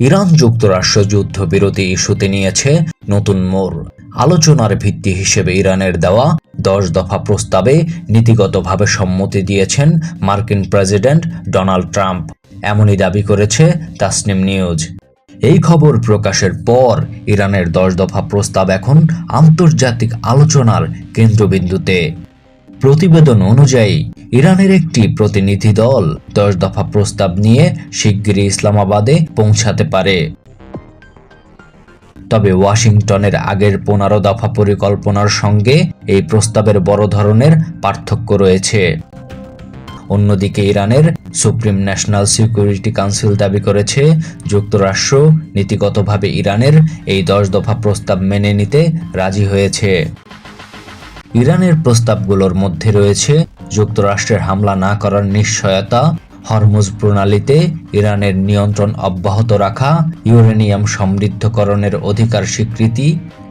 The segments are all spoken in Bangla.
ইরান যুক্তরাষ্ট্র যুদ্ধবিরতি ইস্যুতে নিয়েছে নতুন মোড়। আলোচনার ভিত্তি হিসেবে ইরানের দেওয়া 10 দফা প্রস্তাবে নীতিগতভাবে সম্মতি দিয়েছেন মার্কিন প্রেসিডেন্ট ডোনাল্ড ট্রাম্প, এমনই দাবি করেছে তাসনিম নিউজ। এই খবর প্রকাশের পর ইরানের 10 দফা প্রস্তাব এখন আন্তর্জাতিক আলোচনার কেন্দ্রবিন্দুতে। প্রতিবেদন অনুযায়ী ইরানের একটি প্রতিনিধি দল 10 দফা প্রস্তাব নিয়ে শিগগিরই ইসলামাবাদে পৌঁছাতে পারে। তবে ওয়াশিংটনের আগের 15 দফা পরিকল্পনার সঙ্গে এই প্রস্তাবের বড় ধরনের পার্থক্য রয়েছে। অন্যদিকে ইরানের সুপ্রিম ন্যাশনাল সিকিউরিটি কাউন্সিল দাবি করেছে যুক্তরাষ্ট্র নীতিগতভাবে ইরানের এই 10 দফা প্রস্তাব মেনে নিতে রাজি হয়েছে। ইরানের প্রস্তাবগুলোর মধ্যে রয়েছে যুক্তরাষ্ট্রের হামলা না করার নিশ্চয়তা, হরমুজ প্রণালীতে ইরানের নিয়ন্ত্রণ অব্যাহত রাখা, ইউরেনিয়াম সমৃদ্ধকরণের অধিকার স্বীকৃতি,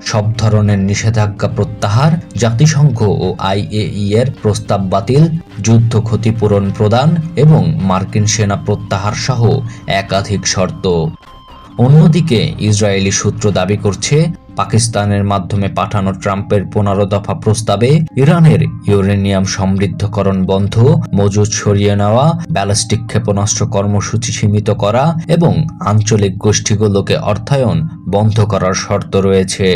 সব ধরনের নিষেধাজ্ঞা প্রত্যাহার, জাতিসংঘ ও আইএই এর প্রস্তাব বাতিল, যুদ্ধ ক্ষতিপূরণ প্রদান এবং মার্কিন সেনা প্রত্যাহার সহ একাধিক শর্ত। অন্যদিকে ইসরায়েলি সূত্র দাবি করছে পাকিস্তানের মাধ্যমে পাঠানো ট্রাম্পের 15 দফা প্রস্তাবে ইরানের ইউরেনিয়াম সমৃদ্ধকরণ বন্ধ, মজুদ সরিয়ে নেওয়া, ব্যালিস্টিক ক্ষেপণাস্ত্র কর্মসূচি সীমিত করা এবং আঞ্চলিক গোষ্ঠীগুলোকে অর্থায়ন বন্ধ করার শর্ত রয়েছে।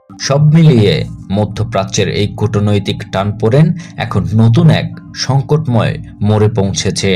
সব মিলিয়ে মধ্যপ্রাচ্যের এই কূটনৈতিক টানপোড়েন এখন নতুন এক সংকটময় মোড়ে পৌঁছেছে।